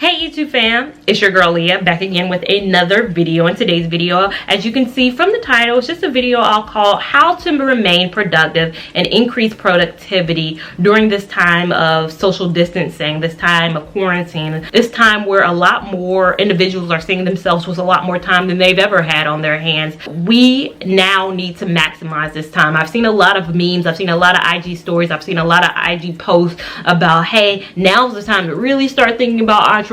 Hey YouTube fam, it's your girl Leah back again with another video. In today's video, as you can see from the title, it's just a video I'll call how to remain productive and increase productivity during this time of social distancing, this time of quarantine, this time where a lot more individuals are seeing themselves with a lot more time than they've ever had on their hands. We now need to maximize this time. I've seen a lot of memes, I've seen a lot of IG stories, I've seen a lot of IG posts about, hey, now's the time to really start thinking about entrepreneurship.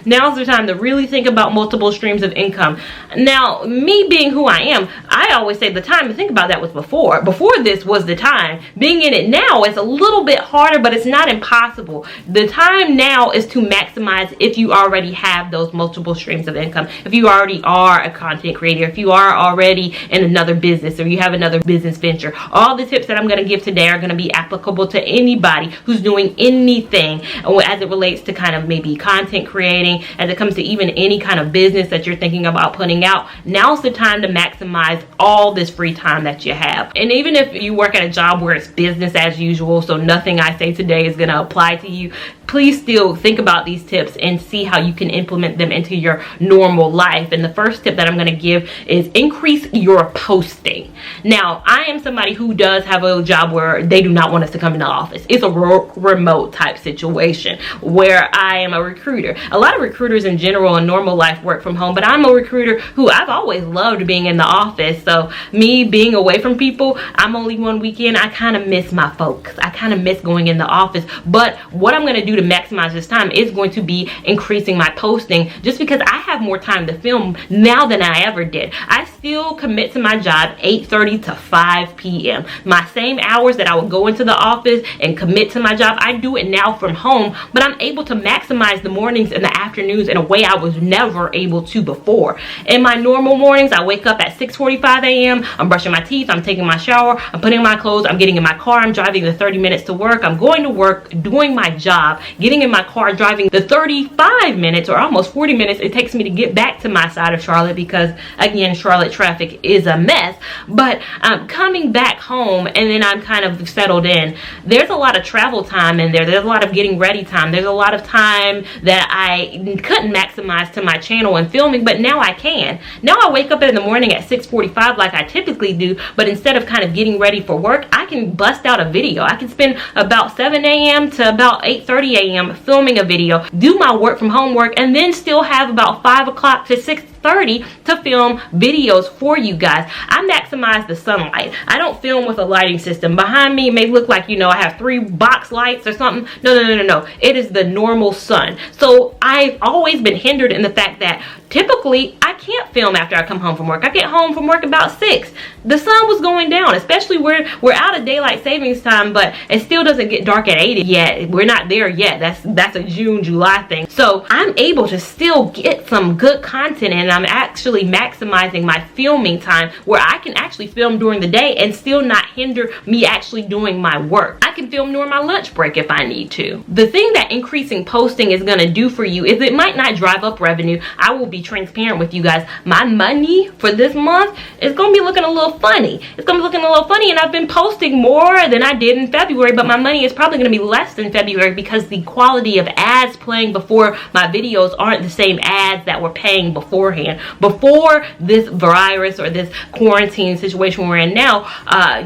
Now's the time to really think about multiple streams of income. Now, me being who I am, I always say the time to think about that was before. Before this was the time. Being in it now is a little bit harder, but it's not impossible. The time now is to maximize if you already have those multiple streams of income. If you already are a content creator, if you are already in another business, or you have another business venture. All the tips that I'm going to give today are going to be applicable to anybody who's doing anything as it relates to kind of maybe content creating, as it comes to even any kind of business that you're thinking about putting out. Now's the time to maximize all this free time that you have. And even if you work at a job where it's business as usual, so nothing I say today is going to apply to you, please still think about these tips and see how you can implement them into your normal life. And the first tip that I'm going to give is increase your posting. Now, I am somebody who does have a job where they do not want us to come in the office. It's a remote type situation where I am a recruiter. A lot of recruiters in general in normal life work from home, but I'm a recruiter who I've always loved being in the office. So me being away from people, I'm only one weekend, I kind of miss my folks. I kind of miss going in the office. But what I'm going to do to maximize this time is going to be increasing my posting, just because I have more time to film now than I ever did. I still commit to my job 8:30 to 5 p.m. My same hours that I would go into the office and commit to my job, I do it now from home, but I'm able to maximize the mornings and the afternoons in a way I was never able to before. In my normal mornings, I wake up at 6:45 a.m. I'm brushing my teeth, I'm taking my shower, I'm putting on my clothes, I'm getting in my car, I'm driving the 30 minutes to work, I'm going to work, doing my job, getting in my car, driving the 35 minutes or almost 40 minutes it takes me to get back to my side of Charlotte, because again, Charlotte traffic is a mess. But I'm coming back home and then I'm kind of settled in. There's a lot of travel time in there. There's a lot of getting ready time. There's a lot of time that I couldn't maximize to my channel and filming, but now I can. Now I wake up in the morning at 6:45 like I typically do, but instead of kind of getting ready for work, I can bust out a video. I can spend about 7 a.m. to about 8:30 a.m. filming a video, do my work from home work, and then still have about 5 o'clock to 6:30 to film videos for you guys. I maximize the sunlight. I don't film with a lighting system. Behind me it may look like, you know, I have 3 box lights or something. No. It is the normal sun. So I've always been hindered in the fact that typically I can't film after I come home from work. I get home from work about 6. The sun was going down, especially we're out of daylight savings time, but it still doesn't get dark at 8 yet. We're not there yet. That's a June, July thing. So I'm able to still get some good content, and I'm actually maximizing my filming time where I can actually film during the day and still not hinder me actually doing my work. I can film during my lunch break if I need to. The thing that increasing posting is going to do for you is it might not drive up revenue. I will be transparent with you guys. My money for this month is going to be looking a little funny. It's going to be looking a little funny, and I've been posting more than I did in February, but my money is probably going to be less than February because the quality of ads playing before my videos aren't the same ads that were paying beforehand. Before this virus or this quarantine situation we're in now,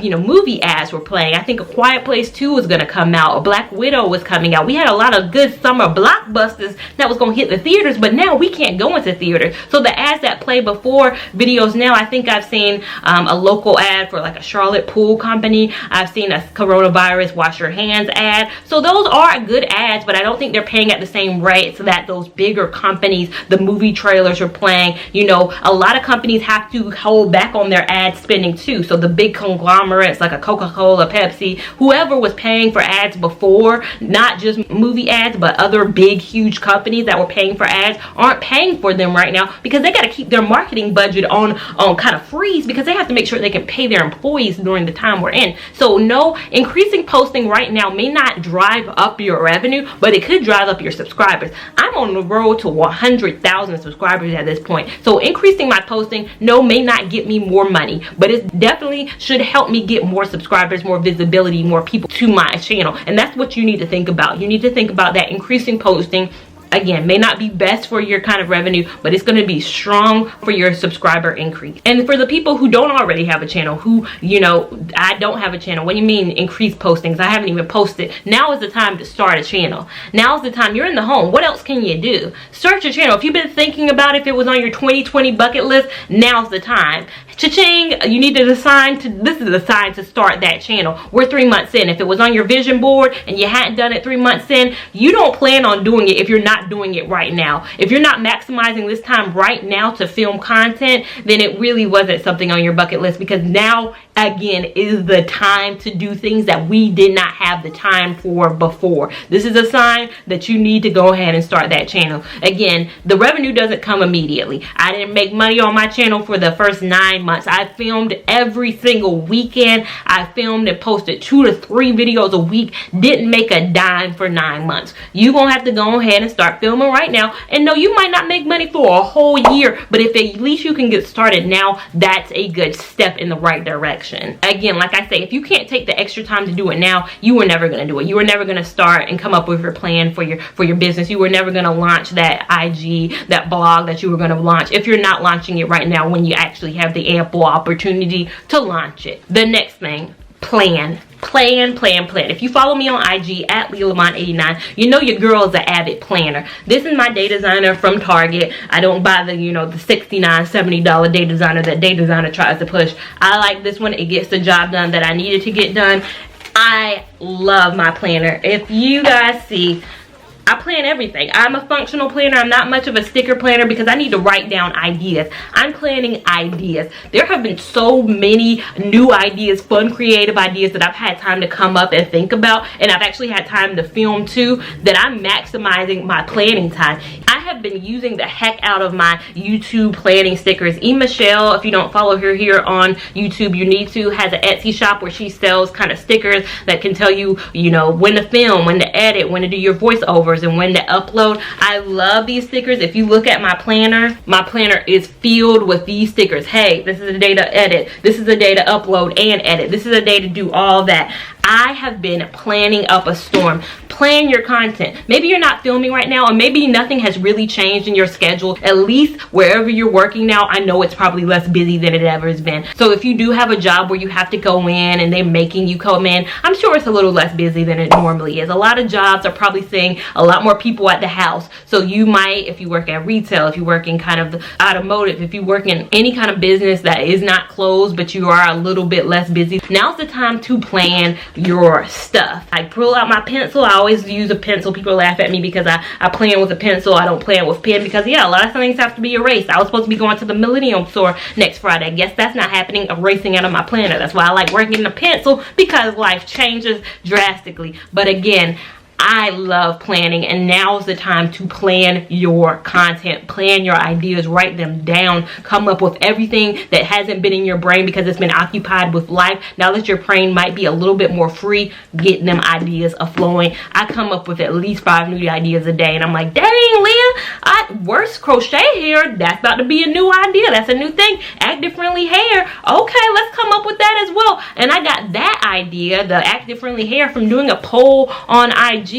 movie ads were playing. I think A Quiet Place 2 was going to come out. A Black Widow was coming out. We had a lot of good summer blockbusters that was going to hit the theaters, but now we can't go into theaters. So the ads that play before videos now, I think I've seen a local ad for like a Charlotte pool company. I've seen a coronavirus wash your hands ad. So those are good ads, but I don't think they're paying at the same rate so that those bigger companies, the movie trailers are playing. You know, a lot of companies have to hold back on their ad spending too. So the big conglomerates like a Coca-Cola, Pepsi, whoever was paying for ads before, not just movie ads, but other big, huge companies that were paying for ads aren't paying for them right now because they got to keep their marketing budget on kind of freeze, because they have to make sure they can pay their employees during the time we're in. So no, increasing posting right now may not drive up your revenue, but it could drive up your subscribers. I'm on the road to 100,000 subscribers at this point. So increasing my posting, no, may not get me more money, but it definitely should help me get more subscribers, more visibility, more people to my channel. And that's what you need to think about. You need to think about that increasing posting again, may not be best for your kind of revenue, but it's going to be strong for your subscriber increase. And for the people who don't already have a channel, who, you know, I don't have a channel. What do you mean increase postings? I haven't even posted. Now is the time to start a channel. Now is the time. You're in the home. What else can you do? Start your channel. If you've been thinking about if it was on your 2020 bucket list, now's the time. Cha-ching, you need to decide to, this is the sign to start that channel. We're 3 months in. If it was on your vision board and you hadn't done it 3 months in, you don't plan on doing it if you're not doing it right now. If you're not maximizing this time right now to film content, then it really wasn't something on your bucket list, because now again is the time to do things that we did not have the time for before. This is a sign that you need to go ahead and start that channel. Again, the revenue doesn't come immediately. I didn't make money on my channel for the first 9 months. I filmed every single weekend. I filmed and posted 2 to 3 videos a week. Didn't make a dime for 9 months. You're gonna have to go ahead and start filming right now. And no, you might not make money for a whole year, but if at least you can get started now, that's a good step in the right direction. Again, like I say, if you can't take the extra time to do it now, you were never going to do it. You were never going to start and come up with your plan for your business. You were never going to launch that IG, that blog that you were going to launch, if you're not launching it right now when you actually have the ample opportunity to launch it. The next thing, plan. Plan. If you follow me on IG at LeeLamont89, you know your girl is an avid planner. This is my day designer from Target. I don't buy the, you know, the $69, $70 day designer that day designer tries to push. I like this one. It gets the job done that I needed to get done. I love my planner. If you guys see, I plan everything. I'm a functional planner. I'm not much of a sticker planner because I need to write down ideas. I'm planning ideas. There have been so many new ideas, fun, creative ideas that I've had time to come up and think about, and I've actually had time to film too, that I'm maximizing my planning time. I have been using the heck out of my YouTube planning stickers. Michelle, if you don't follow her here on YouTube, you need to, has an Etsy shop where she sells kind of stickers that can tell you, you know, when to film, when to edit, when to do your voiceovers, and when to upload. I love these stickers. If you look at my planner is filled with these stickers. Hey, this is a day to edit. This is a day to upload and edit. This is a day to do all that. I have been planning up a storm. Plan your content. Maybe you're not filming right now, or maybe nothing has really changed in your schedule. At least wherever you're working now, I know it's probably less busy than it ever has been. So if you do have a job where you have to go in and they're making you come in, I'm sure it's a little less busy than it normally is. A lot of jobs are probably seeing a lot more people at the house. So you might, if you work at retail, if you work in kind of the automotive, if you work in any kind of business that is not closed, but you are a little bit less busy, now's the time to plan your stuff. I pull out my pencil. I always use a pencil. People laugh at me because I plan with a pencil. I don't plan with pen because, yeah, a lot of things have to be erased. I was supposed to be going to the Millennium store next Friday. Guess that's not happening. Erasing out of my planner. That's why I like working in a pencil, because life changes drastically. But again, I love planning, and now's the time to plan your content, plan your ideas, write them down, come up with everything that hasn't been in your brain because it's been occupied with life. Now that your brain might be a little bit more free, getting them ideas flowing. I come up with at least 5 new ideas a day, and I'm like, dang, Leah, worst crochet hair, that's about to be a new idea. That's a new thing. Active friendly hair. Okay, let's come up with that as well. And I got that idea, the active friendly hair, from doing a poll on IG.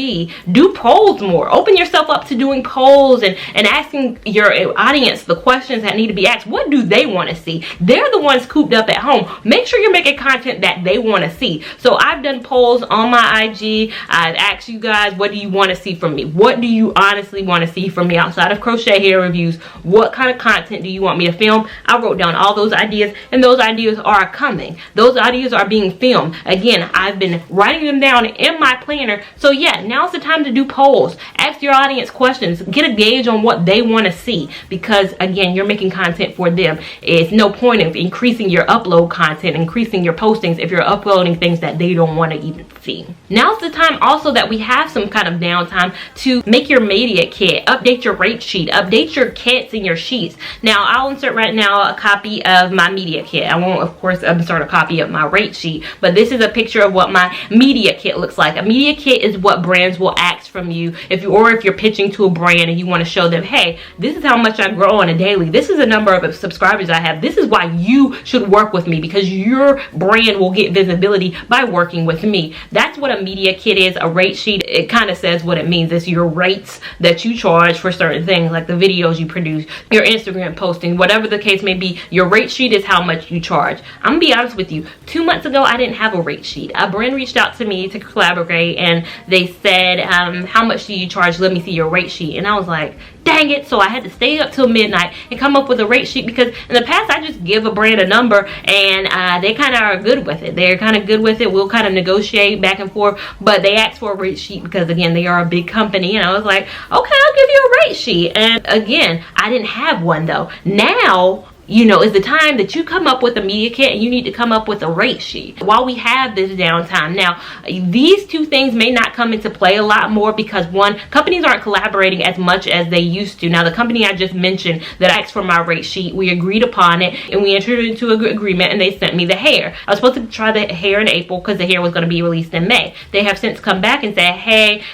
Do polls more. Open yourself up to doing polls and asking your audience the questions that need to be asked. What do they want to see? They're the ones cooped up at home. Make sure you're making content that they want to see. So I've done polls on my IG. I've asked you guys, what do you want to see from me? What do you honestly want to see from me outside of crochet hair reviews? What kind of content do you want me to film? I wrote down all those ideas, and those ideas are coming. Those ideas are being filmed. Again, I've been writing them down in my planner. So yeah, now's the time to do polls. Ask your audience questions. Get a gauge on what they want to see, because again, you're making content for them. It's no point of increasing your upload content, increasing your postings, if you're uploading things that they don't want to even see. Now's the time also that we have some kind of downtime to make your media kit, update update your rate sheet, update your kits and your sheets. Now, I'll insert right now a copy of my media kit. I won't, of course, insert a copy of my rate sheet, but this is a picture of what my media kit looks like. A media kit is what brands will ask from you if you're pitching to a brand and you want to show them, hey, this is how much I grow on a daily. This is the number of subscribers I have. This is why you should work with me, because your brand will get visibility by working with me. That's what a media kit is. A rate sheet, it kind of says what it means. It's your rates that you charge for certain things, like the videos you produce, your Instagram posting, whatever the case may be. Your rate sheet is how much you charge. I'm gonna be honest with you, 2 months ago I didn't have a rate sheet. A brand reached out to me to collaborate and they said, how much do you charge? Let me see your rate sheet. And I was like, dang it. So I had to stay up till midnight and come up with a rate sheet, because in the past I just give a brand a number and they kind of are good with it. They're kind of good with it. We'll kind of negotiate back and forth, but they asked for a rate sheet because, again, they are a big company. And I was like, okay, I'll give you a rate sheet. And again, I didn't have one though. Now, you know, is the time that you come up with a media kit and you need to come up with a rate sheet while we have this downtime. Now, these two things may not come into play a lot more because, one, companies aren't collaborating as much as they used to. Now, the company I just mentioned that asked for my rate sheet, we agreed upon it and we entered into an agreement and they sent me the hair. I was supposed to try the hair in April because the hair was going to be released in May. They have since come back and said, hey,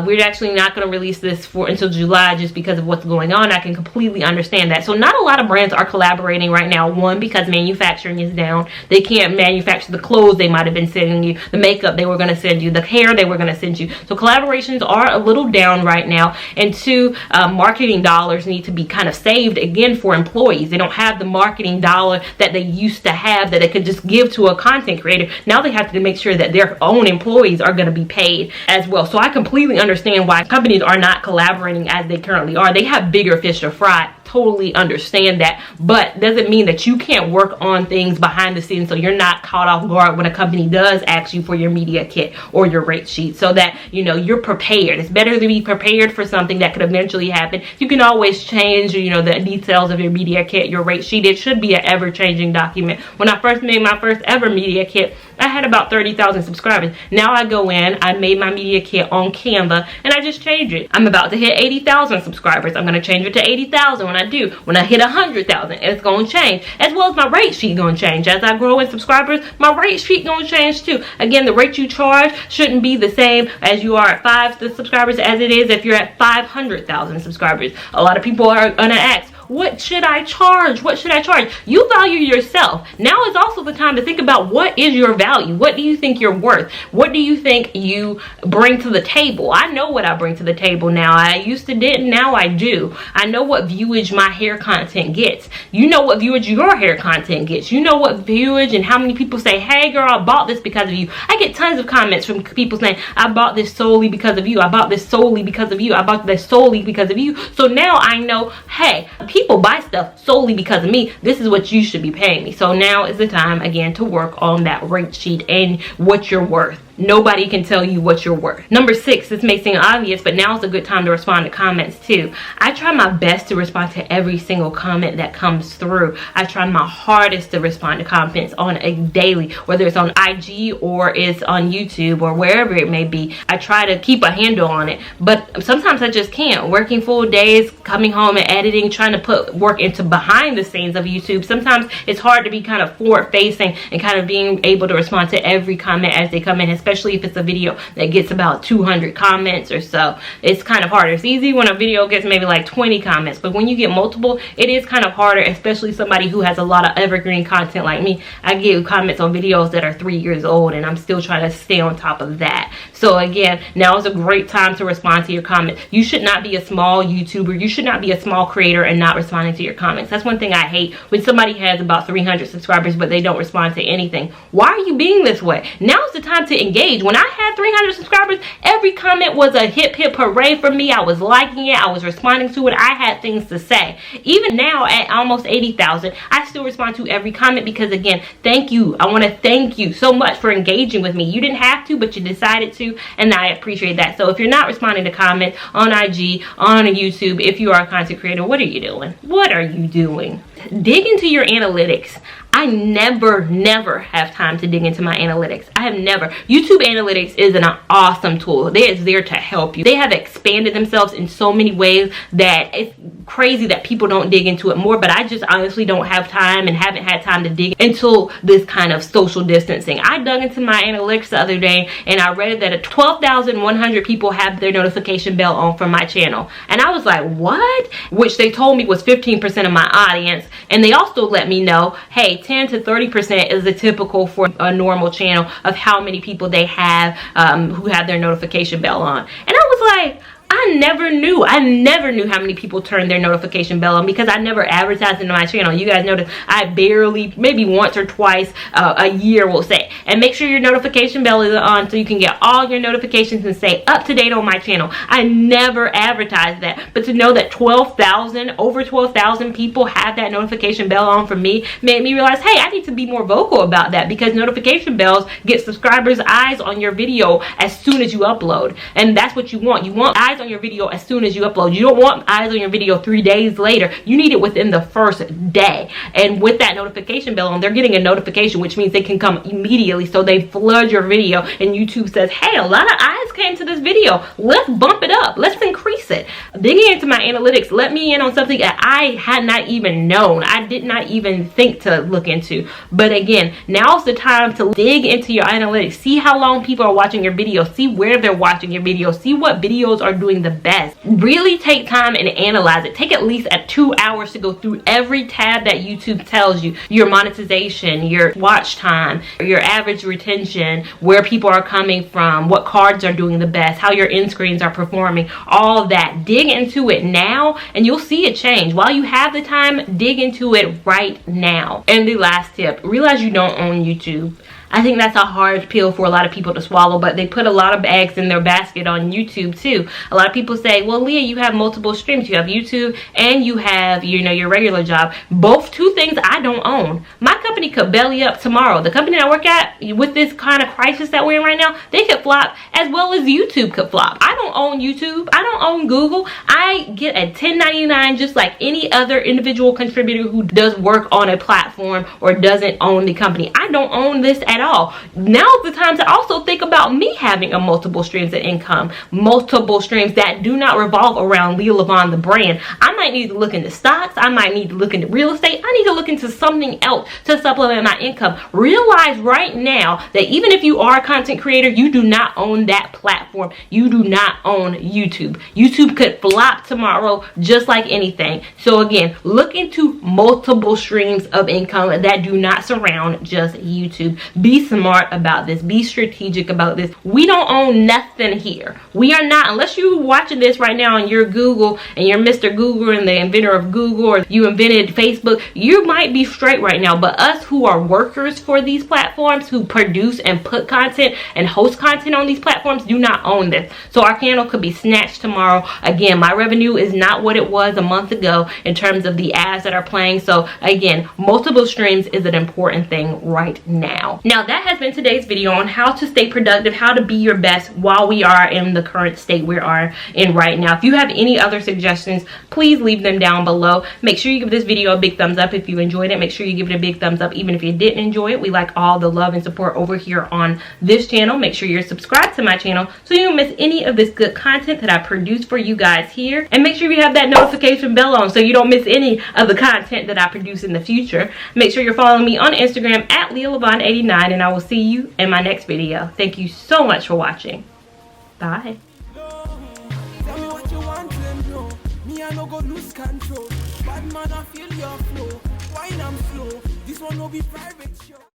we're actually not going to release this until July just because of what's going on. I can completely understand that. So not a lot of brands are collaborating right now. One, because manufacturing is down. They can't manufacture the clothes they might have been sending you, the makeup they were going to send you, the hair they were going to send you. So collaborations are a little down right now. And two, marketing dollars need to be kind of saved again for employees. They don't have the marketing dollar that they used to have that they could just give to a content creator. Now they have to make sure that their own employees are going to be paid as well. So I completely understand why companies are not collaborating as they currently are. They have bigger fish to fry. Totally understand that, but doesn't mean that you can't work on things behind the scenes so you're not caught off guard when a company does ask you for your media kit or your rate sheet, so that you know you're prepared. It's better to be prepared for something that could eventually happen. You can always change, you know, the details of your media kit, your rate sheet. It should be an ever-changing document. When I first made my first ever media kit, I had about 30,000 subscribers. Now I go in, I made my media kit on Canva and I just change it. I'm about to hit 80,000 subscribers. I'm going to change it to 80,000 when I do. When I hit 100,000, it's going to change. As well as my rate sheet going to change. As I grow in subscribers, my rate sheet going to change too. Again, the rate you charge shouldn't be the same as you are at 5 subscribers as it is if you're at 500,000 subscribers. A lot of people are going to ask, what should I charge? What should I charge? You value yourself. Now is also the time to think about what is your value. What do you think you're worth? What do you think you bring to the table? I know what I bring to the table now. I used to didn't, now I do. I know what viewage my hair content gets. You know what viewage your hair content gets. You know what viewage and how many people say, hey girl, I bought this because of you. I get tons of comments from people saying, I bought this solely because of you. I bought this solely because of you. I bought this solely because of you. So now I know, hey, people buy stuff solely because of me. This is what you should be paying me. So now is the time again to work on that rate sheet and what you're worth. Nobody can tell you what you're worth. Number 6, this may seem obvious, but now is a good time to respond to comments too. I try my best to respond to every single comment that comes through. I try my hardest to respond to comments on a daily, whether it's on IG or it's on YouTube or wherever it may be. I try to keep a handle on it, but sometimes I just can't. Working full days, coming home and editing, trying to put work into behind the scenes of YouTube. Sometimes it's hard to be kind of forward facing and kind of being able to respond to every comment as they come in, especially if it's a video that gets about 200 comments or so. It's kind of harder. It's easy when a video gets maybe like 20 comments, but when you get multiple, it is kind of harder, especially somebody who has a lot of evergreen content like me. I get comments on videos that are 3 years old and I'm still trying to stay on top of that. So again, now is a great time to respond to your comments. You should not be a small YouTuber. You should not be a small creator and not responding to your comments. That's one thing I hate, when somebody has about 300 subscribers but they don't respond to anything. Why are you being this way? Now is the time to engage. When I had 300 subscribers, every comment was a hip hip hooray for me. I was liking it. I was responding to it. I had things to say. Even now at almost 80,000, I still respond to every comment because, again, thank you. I want to thank you so much for engaging with me. You didn't have to, but you decided to, and I appreciate that. So if you're not responding to comments on IG, on YouTube, if you are a content creator, what are you doing? What are you doing? Dig into your analytics. I never have time to dig into my analytics. I have never. YouTube Analytics is an awesome tool. It is there to help you. They have expanded themselves in so many ways that it's crazy that people don't dig into it more, but I just honestly don't have time and haven't had time to dig into this kind of social distancing. I dug into my analytics the other day and I read that 12,100 people have their notification bell on for my channel. And I was like, what? Which they told me was 15% of my audience. And they also let me know, hey, 10 to 30% is the typical for a normal channel of how many people they have who have their notification bell on. And I was like, I never knew how many people turned their notification bell on because I never advertised into my channel. You guys notice I barely, maybe once or twice a year we'll say. And make sure your notification bell is on so you can get all your notifications and stay up to date on my channel. I never advertised that. But to know that over 12,000 people have that notification bell on for me made me realize, hey, I need to be more vocal about that because notification bells get subscribers' eyes on your video as soon as you upload. And that's what you want. You want eyes on your video as soon as you upload. You don't want eyes on your video 3 days later. You need it within the first day. And with that notification bell on, they're getting a notification, which means they can come immediately. So they flood your video and YouTube says, hey, a lot of eyes came to this video. Let's bump it up. Let's increase it. Digging into my analytics let me in on something that I had not even known. I did not even think to look into. But again, now's the time to dig into your analytics. See how long people are watching your video. See where they're watching your video. See what videos are doing the best. Really take time and analyze it. Take at least 2 hours to go through every tab that YouTube tells you. Your monetization, your watch time, your average retention, where people are coming from, what cards are doing the best, how your end screens are performing, all of that. Dig into it now and you'll see a change. While you have the time, dig into it right now. And the last tip, realize you don't own YouTube. I think that's a hard pill for a lot of people to swallow, but they put a lot of eggs in their basket on YouTube too. A lot of people say, well, Leah, you have multiple streams. You have YouTube and you have, your regular job. Both two things I don't own. My company could belly up tomorrow. The company I work at, with this kind of crisis that we're in right now, they could flop as well as YouTube could flop. I don't own YouTube. I don't own Google. I get a 1099 just like any other individual contributor who does work on a platform or doesn't own the company. I don't own this at all. Now's the time to also think about me having a multiple streams of income, multiple streams that do not revolve around Leah Levon the brand. I might need to look into stocks. I might need to look into real estate. I need to look into something else to supplement my income. Realize right now that even if you are a content creator, you do not own that platform. You do not own YouTube. YouTube could flop tomorrow just like anything. So again, look into multiple streams of income that do not surround just YouTube. Be smart about this. Be strategic about this. We don't own nothing here. We are not, unless you're watching this right now and you're Google and you're Mr. Google and the inventor of Google, or you invented Facebook, you might be straight right now. But us who are workers for these platforms, who produce and put content and host content on these platforms, do not own this. So our channel could be snatched tomorrow. Again, my revenue is not what it was a month ago in terms of the ads that are playing. So again, multiple streams is an important thing right now. Now that has been today's video on how to stay productive, how to be your best while we are in the current state we are in right now. If you have any other suggestions, please leave them down below. Make sure you give this video a big thumbs up if you enjoyed it. Make sure you give it a big thumbs up even if you didn't enjoy it. We like all the love and support over here on this channel. Make sure you're subscribed to my channel so you don't miss any of this good content that I produce for you guys here. And make sure you have that notification bell on so you don't miss any of the content that I produce in the future. Make sure you're following me on Instagram at LeahLevon89, and I will see you in my next video. Thank you so much for watching. Bye. I no go lose control. Bad man, I feel your flow. Wine I'm slow. This one will be private show.